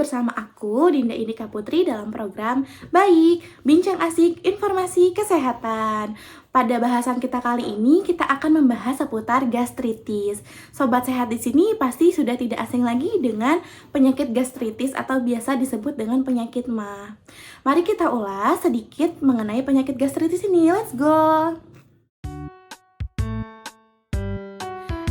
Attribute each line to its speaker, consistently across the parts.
Speaker 1: bersama aku, Dinda Indika Putri, dalam program Baik, Bincang Asik Informasi Kesehatan. Pada bahasan kita kali ini, kita akan membahas seputar gastritis. Sobat sehat di sini pasti sudah tidak asing lagi dengan penyakit gastritis atau biasa disebut dengan penyakit MAH. Mari kita ulas sedikit mengenai penyakit gastritis ini. Let's go!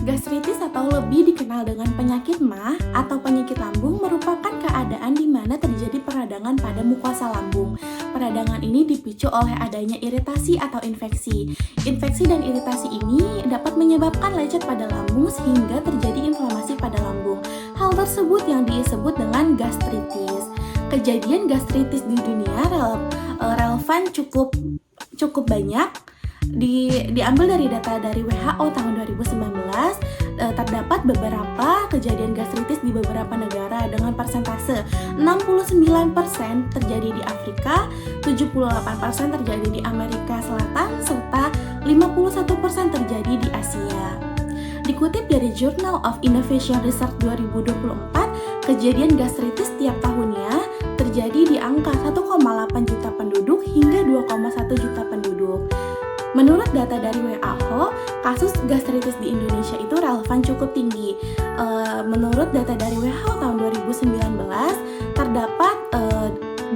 Speaker 1: Gastritis atau lebih dikenal dengan penyakit MAH atau penyakit lambung merupakan keadaan di mana terjadi peradangan pada mukosa lambung. Peradangan ini dipicu oleh adanya iritasi atau infeksi. Infeksi dan iritasi ini dapat menyebabkan lecet pada lambung sehingga terjadi inflamasi pada lambung. Hal tersebut yang disebut dengan gastritis. Kejadian gastritis di dunia relevan cukup banyak. Diambil dari data dari WHO tahun 2019, terdapat beberapa kejadian gastritis di beberapa negara dengan persentase 69% terjadi di Afrika, 78% terjadi di Amerika Selatan, serta 51% terjadi di Asia. Dikutip dari Journal of Innovation Research 2024, kejadian gastritis tiap tahunnya terjadi di angka 1,8 juta penduduk hingga 2,1 juta penduduk. Menurut data dari WHO, kasus gastritis di Indonesia itu relevan cukup tinggi. Menurut data dari WHO tahun 2019,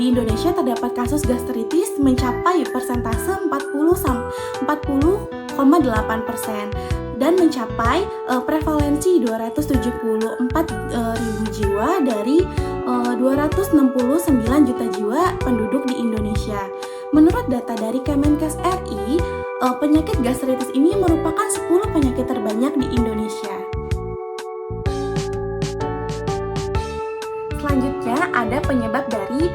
Speaker 1: di Indonesia terdapat kasus gastritis mencapai persentase 40,8% dan mencapai prevalensi 274.000 jiwa dari 269 juta jiwa penduduk di Indonesia. Menurut data dari Kemenkes RI, penyakit gastritis ini merupakan 10 penyakit terbanyak di Indonesia. Selanjutnya ada penyebab dari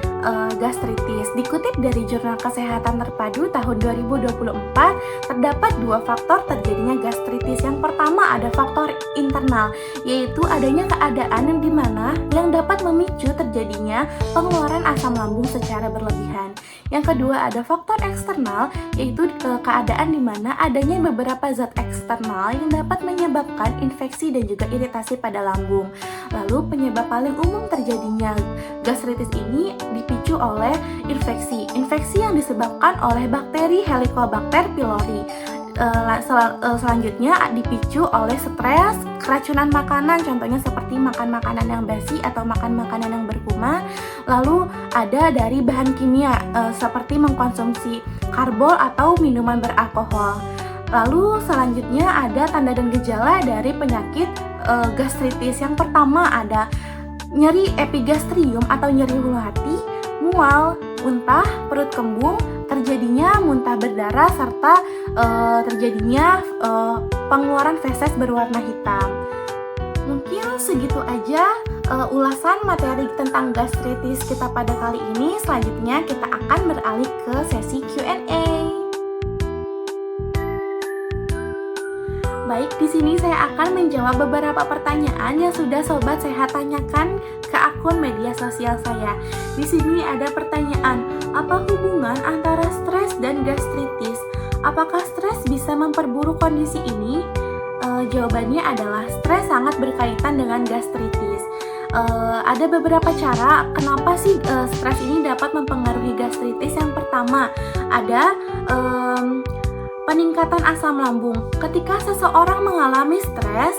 Speaker 1: gastritis. Dikutip dari Jurnal Kesehatan Terpadu tahun 2024, terdapat 2 faktor terjadinya gastritis. Yang pertama ada faktor internal, yaitu adanya keadaan yang dapat memicu terjadinya pengeluaran asam lambung secara berlebihan. Yang kedua ada faktor eksternal, yaitu keadaan di mana adanya beberapa zat eksternal yang dapat menyebabkan infeksi dan juga iritasi pada lambung. Lalu penyebab paling umum terjadinya gastritis ini dipicu oleh infeksi yang disebabkan oleh bakteri Helicobacter pylori. Selanjutnya dipicu oleh stres, keracunan makanan, contohnya seperti makan makanan yang basi atau makan makanan yang berkuman. Lalu ada dari bahan kimia seperti mengkonsumsi karbol atau minuman beralkohol. Lalu selanjutnya ada tanda dan gejala dari penyakit gastritis. Yang pertama ada nyeri epigastrium atau nyeri hulu hati, mual, muntah, perut kembung, terjadinya muntah berdarah, serta terjadinya pengeluaran feses berwarna hitam. Mungkin segitu aja ulasan materi tentang gastritis kita pada kali ini. Selanjutnya kita akan beralih ke sesi Q&A. Baik, di sini saya akan menjawab beberapa pertanyaan yang sudah sobat sehat tanyakan ke akun media sosial saya. Di sini ada pertanyaan, apa hubungan antara stres dan gastritis? Apakah stres bisa memperburuk kondisi ini? Jawabannya adalah stres sangat berkaitan dengan gastritis. Ada beberapa cara kenapa sih stres ini dapat mempengaruhi gastritis. Yang pertama ada peningkatan asam lambung. Ketika seseorang mengalami stres,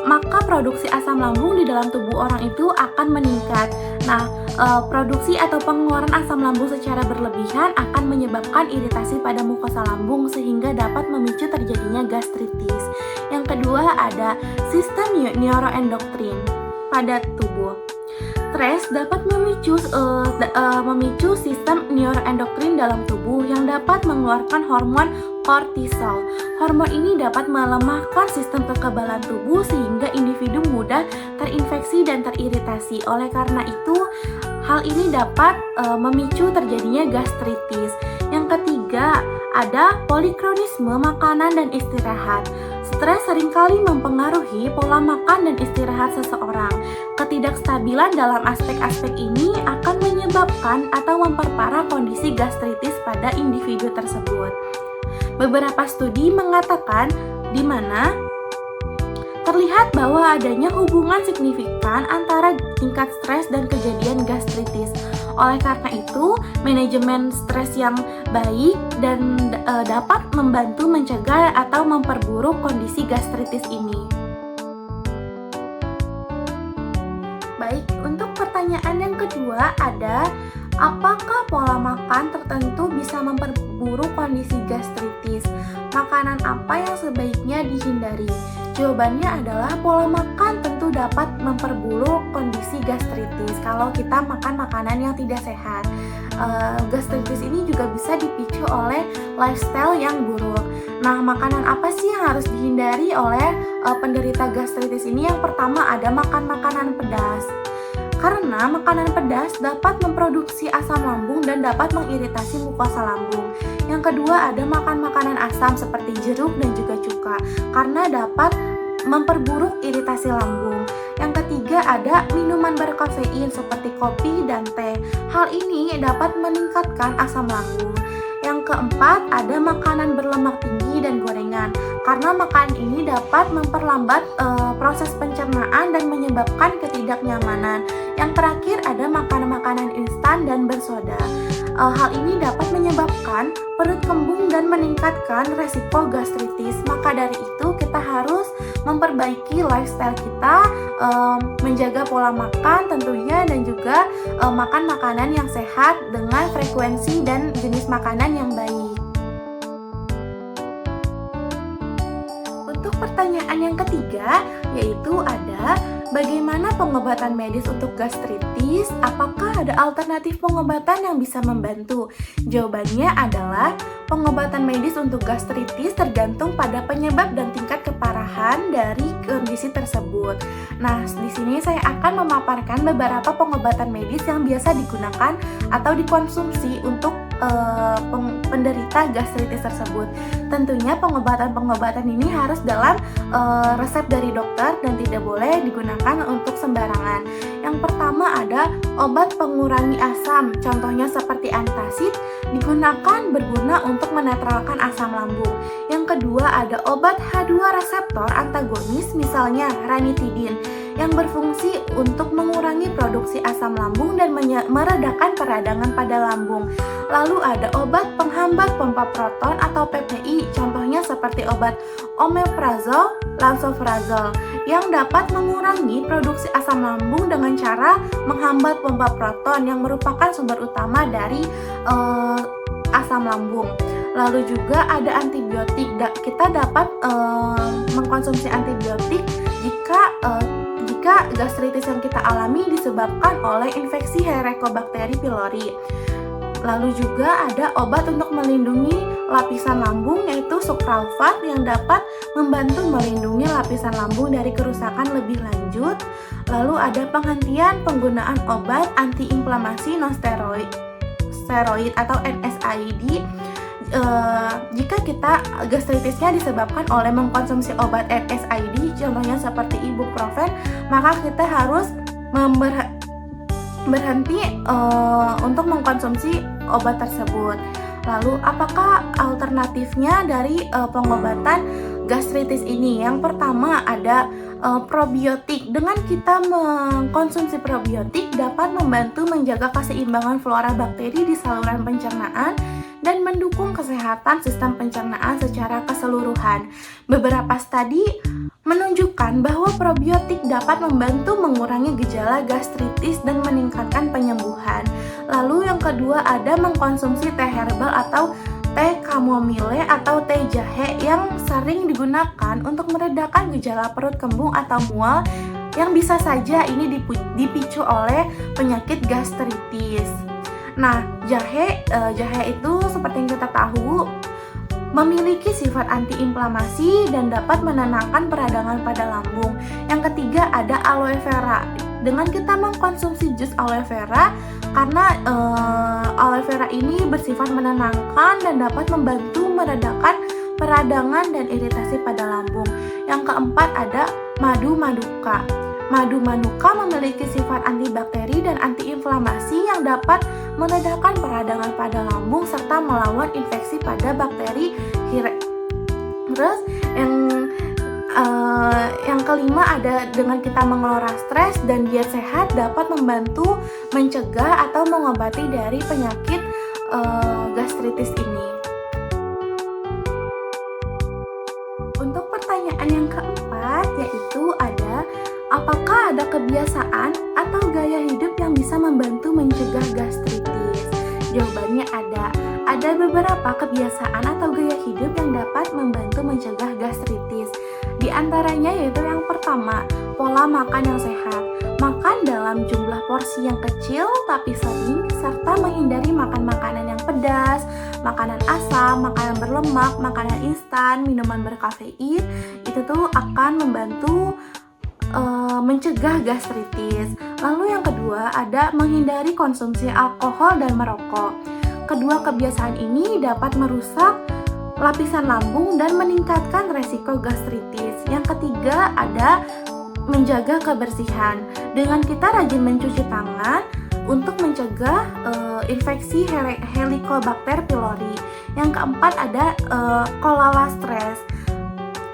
Speaker 1: maka produksi asam lambung di dalam tubuh orang itu akan meningkat. Nah, produksi atau pengeluaran asam lambung secara berlebihan akan menyebabkan iritasi pada mukosa lambung sehingga dapat memicu terjadinya gastritis. Yang kedua ada sistem neuroendokrin pada tubuh. Stres dapat memicu sistem neuroendokrin dalam tubuh yang dapat mengeluarkan hormon kortisol. Hormon ini dapat melemahkan sistem kekebalan tubuh sehingga individu mudah terinfeksi dan teriritasi. Oleh karena itu, hal ini dapat memicu terjadinya gastritis. Yang ketiga, ada polikronisme makanan dan istirahat. Stres seringkali mempengaruhi pola makan dan istirahat seseorang. Ketidakstabilan dalam aspek-aspek ini akan menyebabkan atau memperparah kondisi gastritis pada individu tersebut. Beberapa studi mengatakan di mana Terlihat bahwa adanya hubungan signifikan antara tingkat stres dan kejadian gastritis. Oleh karena itu, manajemen stres yang baik dan dapat membantu mencegah atau memperburuk kondisi gastritis ini. Baik, untuk pertanyaan yang kedua ada, apakah pola makan tertentu bisa memperburuk kondisi gastritis? Makanan apa yang sebaiknya dihindari? Jawabannya adalah pola makan tentu dapat memperburuk kondisi gastritis kalau kita makan makanan yang tidak sehat. Gastritis ini juga bisa dipicu oleh lifestyle yang buruk. Nah, makanan apa sih yang harus dihindari oleh penderita gastritis ini? Yang pertama ada makan makanan pedas. Karena makanan pedas dapat memproduksi asam lambung dan dapat mengiritasi mukosa lambung. Yang kedua ada makan makanan asam seperti jeruk dan juga cuka karena dapat memperburuk iritasi lambung. Yang ketiga ada minuman berkafein seperti kopi dan teh. Hal ini dapat meningkatkan asam lambung. Yang keempat ada makanan berlemak tinggi dan gorengan karena makanan ini dapat memperlambat proses pencernaan dan menyebabkan ketidaknyamanan. Yang terakhir ada makanan-makanan instan dan bersoda. Hal ini dapat menyebabkan perut kembung dan meningkatkan resiko gastritis. Maka dari itu kita harus memperbaiki lifestyle kita, menjaga pola makan tentunya dan juga makan makanan yang sehat dengan frekuensi dan jenis makanan yang baik. Untuk pertanyaan yang ketiga yaitu ada, bagaimana pengobatan medis untuk gastritis? Apakah ada alternatif pengobatan yang bisa membantu? Jawabannya adalah pengobatan medis untuk gastritis tergantung pada penyebab dan tingkat keparahan dari kondisi tersebut. Nah, di sini saya akan memaparkan beberapa pengobatan medis yang biasa digunakan atau dikonsumsi untuk penderita gastritis tersebut. Tentunya pengobatan-pengobatan ini harus dalam resep dari dokter dan tidak boleh digunakan untuk sembarangan. Yang pertama ada obat pengurangi asam, contohnya seperti antacid, berguna untuk menetralkan asam lambung. Yang kedua ada obat H2 reseptor antagonis, misalnya ranitidin, yang berfungsi untuk mengurangi produksi asam lambung dan meredakan peradangan pada lambung. Lalu ada obat penghambat pompa proton atau PPI, contohnya seperti obat omeprazol, lansoprazol, yang dapat mengurangi produksi asam lambung dengan cara menghambat pompa proton yang merupakan sumber utama dari asam lambung. Lalu juga ada antibiotik. Kita dapat mengkonsumsi antibiotik jika gastritis yang kita alami disebabkan oleh infeksi Helicobacter pylori. Lalu juga ada obat untuk melindungi lapisan lambung yaitu sucralfate yang dapat membantu melindungi lapisan lambung dari kerusakan lebih lanjut. Lalu ada penghentian penggunaan obat antiinflamasi non-steroid atau NSAID jika kita gastritisnya disebabkan oleh mengkonsumsi obat NSAID, contohnya seperti ibuprofen, maka kita harus berhenti untuk mengkonsumsi obat tersebut. Lalu apakah alternatifnya dari pengobatan gastritis ini? Yang pertama ada probiotik. Dengan kita mengkonsumsi probiotik dapat membantu menjaga keseimbangan flora bakteri di saluran pencernaan dan mendukung kesehatan sistem pencernaan secara keseluruhan. Beberapa studi menunjukkan bahwa probiotik dapat membantu mengurangi gejala gastritis dan meningkatkan penyembuhan. Lalu yang kedua ada mengkonsumsi teh herbal atau teh chamomile atau teh jahe yang sering digunakan untuk meredakan gejala perut kembung atau mual yang bisa saja ini dipicu oleh penyakit gastritis. Nah, jahe itu seperti yang kita tahu memiliki sifat antiinflamasi dan dapat menenangkan peradangan pada lambung. Yang ketiga ada aloe vera. Dengan kita mengkonsumsi jus aloe vera, karena aloe vera ini bersifat menenangkan dan dapat membantu meredakan peradangan dan iritasi pada lambung. Yang keempat ada madu manuka. Madu manuka memiliki sifat antibakteri dan antiinflamasi yang dapat meredakan peradangan pada lambung serta melawan infeksi pada bakteri. Terus yang kelima ada dengan kita mengelola stres dan diet sehat dapat membantu mencegah atau mengobati dari penyakit gastritis ini. Untuk pertanyaan yang keempat yaitu apakah ada kebiasaan atau gaya hidup yang bisa membantu mencegah gastritis? Jawabannya ada. Ada beberapa kebiasaan atau gaya hidup yang dapat membantu mencegah gastritis. Di antaranya yaitu yang pertama, pola makan yang sehat. Makan dalam jumlah porsi yang kecil tapi sering, serta menghindari makan makanan yang pedas, makanan asam, makanan berlemak, makanan instan, minuman berkafein. Itu tuh akan membantu mencegah gastritis. Lalu yang kedua ada menghindari konsumsi alkohol dan merokok. Kedua kebiasaan ini dapat merusak lapisan lambung dan meningkatkan resiko gastritis. Yang ketiga ada menjaga kebersihan. Dengan kita rajin mencuci tangan untuk mencegah infeksi Helicobacter pylori. Yang keempat ada kelola stres.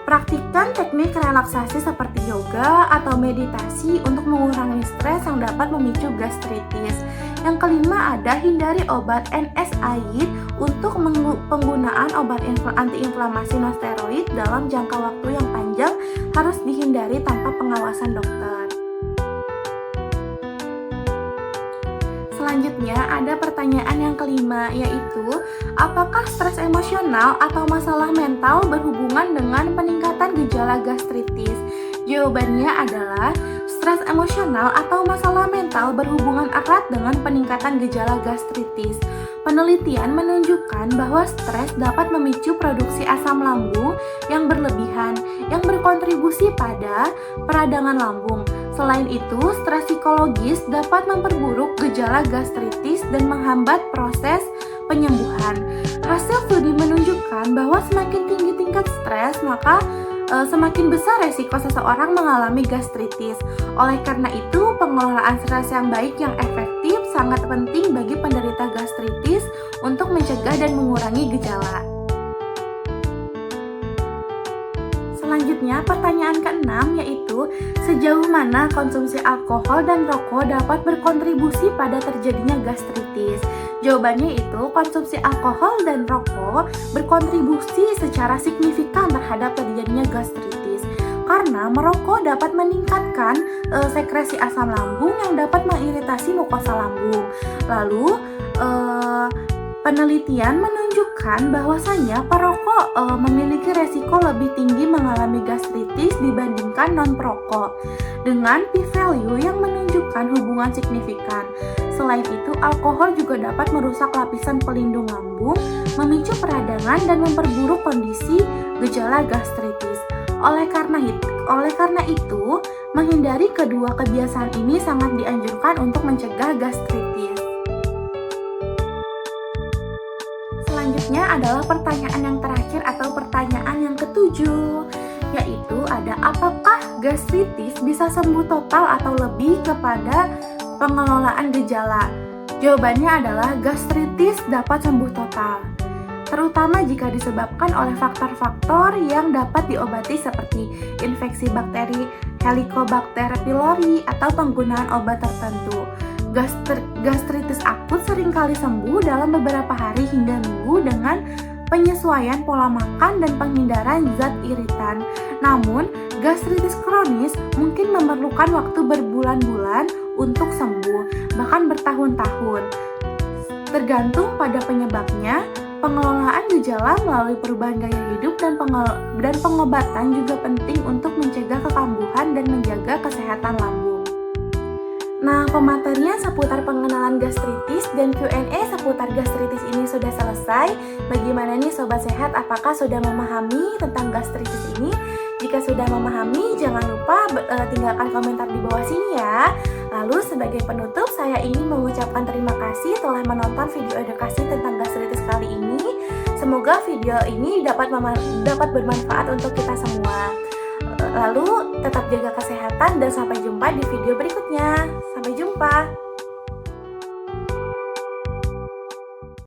Speaker 1: Praktikkan teknik relaksasi seperti yoga atau meditasi untuk mengurangi stres yang dapat memicu gastritis. Yang kelima ada hindari obat NSAID untuk penggunaan obat antiinflamasi non-steroid dalam jangka waktu yang panjang harus dihindari tanpa pengawasan dokter. Selanjutnya ada pertanyaan yang kelima yaitu apakah stres emosional atau masalah mental berhubungan dengan peningkatan gejala gastritis? Jawabannya adalah stres emosional atau masalah mental berhubungan erat dengan peningkatan gejala gastritis. Penelitian menunjukkan bahwa stres dapat memicu produksi asam lambung yang berlebihan yang berkontribusi pada peradangan lambung. Selain itu, stres psikologis dapat memperburuk gejala gastritis dan menghambat proses penyembuhan. Hasil studi menunjukkan bahwa semakin tinggi tingkat stres, maka semakin besar resiko seseorang mengalami gastritis. Oleh karena itu, pengelolaan stres yang baik yang efektif sangat penting bagi penderita gastritis untuk mencegah dan mengurangi gejala. Selanjutnya, pertanyaan keenam yaitu sejauh mana konsumsi alkohol dan rokok dapat berkontribusi pada terjadinya gastritis? Jawabannya itu konsumsi alkohol dan rokok berkontribusi secara signifikan terhadap terjadinya gastritis. Karena merokok dapat meningkatkan sekresi asam lambung yang dapat mengiritasi mukosa lambung. Lalu penelitian menunjukkan bahwasanya perokok memiliki resiko lebih tinggi mengalami gastritis dibandingkan non-perokok dengan p-value yang menunjukkan hubungan signifikan. Selain itu, alkohol juga dapat merusak lapisan pelindung lambung, memicu peradangan dan memperburuk kondisi gejala gastritis. Oleh karena itu, menghindari kedua kebiasaan ini sangat dianjurkan untuk mencegah gastritis. Selanjutnya adalah pertanyaan yang terakhir atau pertanyaan yang ketujuh, yaitu ada apakah gastritis bisa sembuh total atau lebih kepada pengelolaan gejala? Jawabannya adalah gastritis dapat sembuh total, terutama jika disebabkan oleh faktor-faktor yang dapat diobati seperti infeksi bakteri Helicobacter pylori atau penggunaan obat tertentu. Gastritis akut seringkali sembuh dalam beberapa hari hingga minggu dengan penyesuaian pola makan dan penghindaran zat iritan. Namun, gastritis kronis mungkin memerlukan waktu berbulan-bulan untuk sembuh, bahkan bertahun-tahun. Tergantung pada penyebabnya, pengelolaan gejala melalui perubahan gaya hidup dan pengobatan juga penting untuk mencegah kekambuhan dan menjaga kesehatan lambung. Nah, pematerian seputar pengenalan gastritis dan Q&A seputar gastritis ini sudah selesai. Bagaimana nih Sobat Sehat, apakah sudah memahami tentang gastritis ini? Jika sudah memahami, jangan lupa tinggalkan komentar di bawah sini ya. Lalu sebagai penutup, saya ingin mengucapkan terima kasih telah menonton video edukasi tentang gastritis kali ini. Semoga video ini dapat bermanfaat untuk kita semua. Lalu tetap jaga kesehatan dan sampai jumpa di video berikutnya. Sampai jumpa.